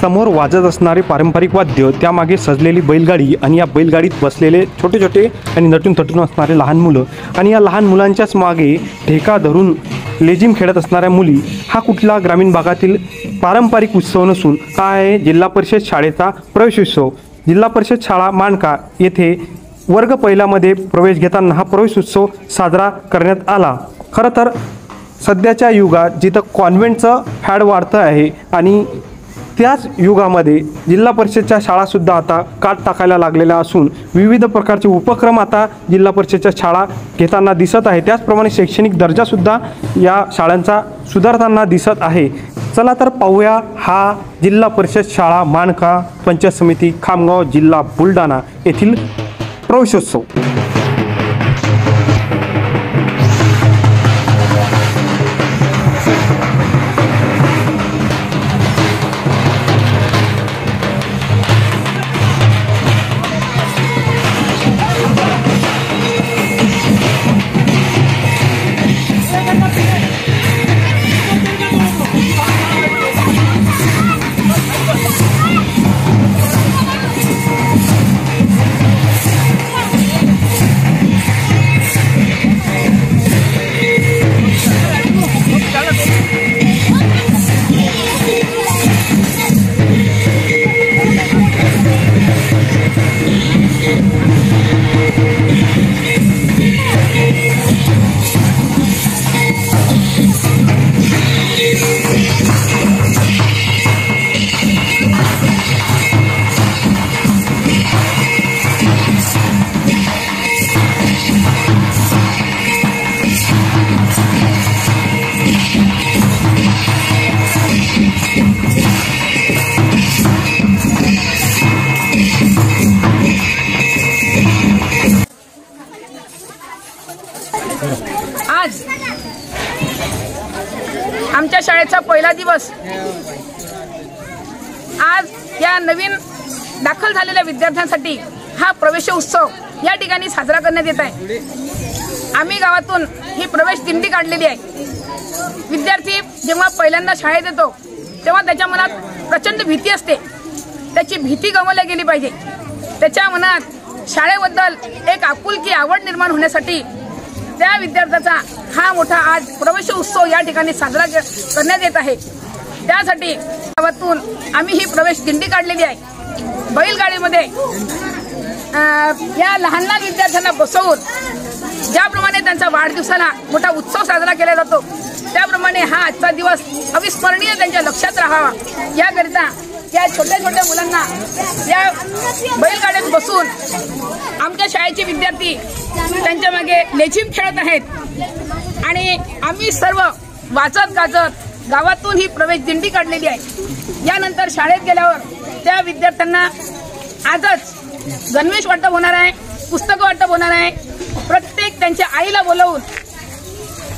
समोर वाजत असणारे पारंपरिक वाद्य, त्यामागे सजलेली बैलगाडी आणि या बैलगाडीत बसलेले छोटे छोटे आणि नटून थटून असणारे लहान मुलं आणि या लहान मुलांच्याच मागे ठेका धरून लेझिम खेळत असणाऱ्या मुली, हा कुठला ग्रामीण भागातील पारंपरिक उत्सव नसून हा आहे जिल्हा परिषद शाळेचा प्रवेशोत्सव। जिल्हा परिषद शाळा माणका येथे वर्ग पहिल्यामध्ये प्रवेश घेताना हा प्रवेशोत्सव साजरा करण्यात आला। खरं तर सध्याच्या युगात जिथं कॉन्व्हेंटचं फॅड वाढतं आहे आणि त्याच युगामध्ये जिल्हा परिषदच्या शाळासुद्धा आता काट टाकायला लागलेल्या असून विविध प्रकारचे उपक्रम आता जिल्हा परिषदच्या शाळा घेताना दिसत आहे। त्याचप्रमाणे शैक्षणिक दर्जासुद्धा या शाळांचा सुधारताना दिसत आहे। चला तर पाहूया हा जिल्हा परिषद शाळा माणका पंचायत समिती खामगाव जिल्हा बुलढाणा येथील प्रवेशोत्सव। आज आमच्या शाळेचा पहिला दिवस। आज या नवीन दाखल झालेल्या विद्यार्थ्यांसाठी हा प्रवेशोत्सव या ठिकाणी साजरा करण्यात येत आहे। आम्ही गावातून ही प्रवेश दिंडी काढलेली आहे। विद्यार्थी जेव्हा पहिल्यांदा शाळेत येतो तेव्हा त्याच्या मनात प्रचंड भीती असते। त्याची भीती गमावली गेली पाहिजे। त्याच्या मनात शाळेबद्दल एक आपुलकी आवड निर्माण होण्यासाठी त्या विद्यार्थ्याचा हा मोठा आज प्रवेशोत्सव या ठिकाणी साजरा करण्यात येत आहे। त्यासाठी गावातून आम्ही ही प्रवेश दिंडी काढलेली आहे। बैलगाडीमध्ये या लहान लहान विद्यार्थ्यांना बसवून ज्याप्रमाणे त्यांचा वाढदिवसाला मोठा उत्सव साजरा केला जातो त्याप्रमाणे हा आजचा दिवस अविस्मरणीय त्यांच्या लक्षात राहावा याकरिता या छोट्या छोट्या मुलांना या बैलगाड्यात बसून आमच्या शाळेचे विद्यार्थी त्यांच्या मागे लेझिम खेळत आहेत आणि आम्ही सर्व वाचत गाजत गावातून ही प्रवेश दिंडी काढलेली आहे। यानंतर शाळेत गेल्यावर त्या विद्यार्थ्यांना आजच गणवेश वाटप होणार आहे, पुस्तकं वाटप होणार आहे। प्रत्येक त्यांच्या आईला बोलवून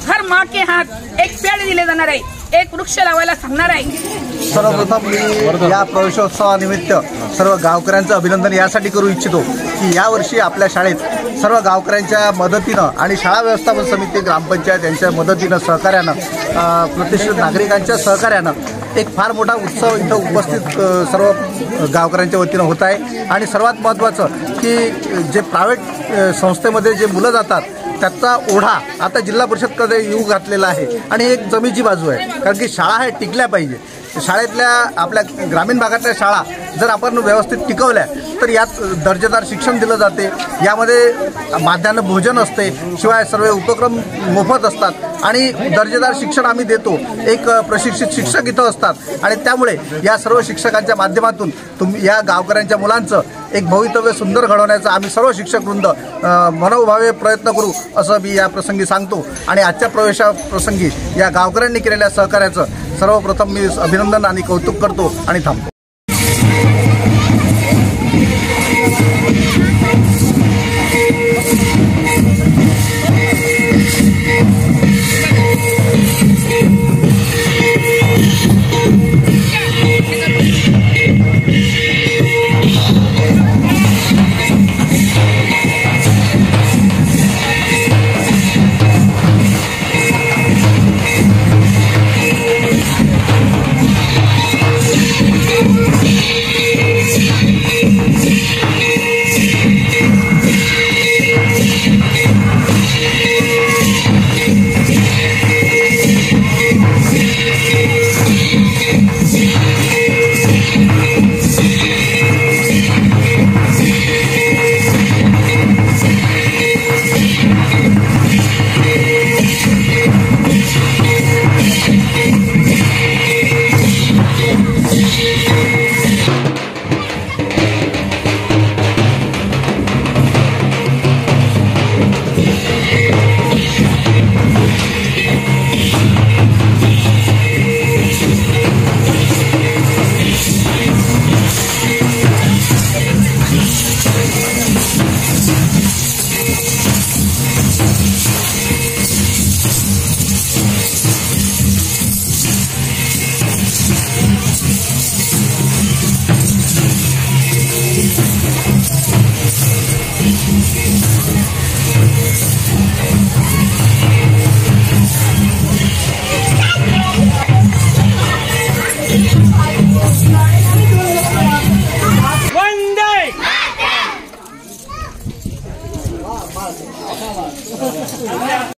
हर माँ के हात एक पेड़ दिले जाणार आहे, एक वृक्ष लावायला सांगणार आहे। सर्वप्रथम मी या प्रवेशोत्सवानिमित्त सर्व गावकऱ्यांचं अभिनंदन यासाठी करू इच्छितो की यावर्षी आपल्या शाळेत सर्व गावकऱ्यांच्या मदतीनं आणि शाळा व्यवस्थापन समिती ग्रामपंचायत यांच्या मदतीनं सहकार्यानं प्रतिष्ठित नागरिकांच्या सहकार्यानं एक फार मोठा उत्सव इथं उपस्थित सर्व गावकऱ्यांच्या वतीनं होत आहे। आणि सर्वात महत्त्वाचं की जे प्रायव्हेट संस्थेमध्ये जे मुलं जातात त्याचा ओढा आता जिल्हा परिषदकडे येऊ घातलेला आहे आणि एक जमेची बाजू आहे, कारण की शाळा हे टिकल्या पाहिजे। शाळेतल्या आपल्या ग्रामीण भागातल्या शाळा जर आपण व्यवस्थित टिकवल्या तर यात दर्जेदार शिक्षण दिलं जाते, यामध्ये माध्यान्ह भोजन असते, शिवाय सर्व उपक्रम मोफत असतात आणि दर्जेदार शिक्षण आम्ही देतो। एक प्रशिक्षित शिक्षक इथं असतात आणि त्यामुळे या सर्व शिक्षकांच्या माध्यमातून या गावकऱ्यांच्या मुलांचं एक भवितव्य सुंदर घडवण्याचा आम्ही सर्व शिक्षकवृंद मनोभावे प्रयत्न करू असं मी या प्रसंगी सांगतो। आणि आजच्या प्रवेशाप्रसंगी या गावकऱ्यांनी केलेल्या सहकार्याचं सर्वप्रथम मी अभिनंदन आणि कौतुक करतो आणि थांबतो।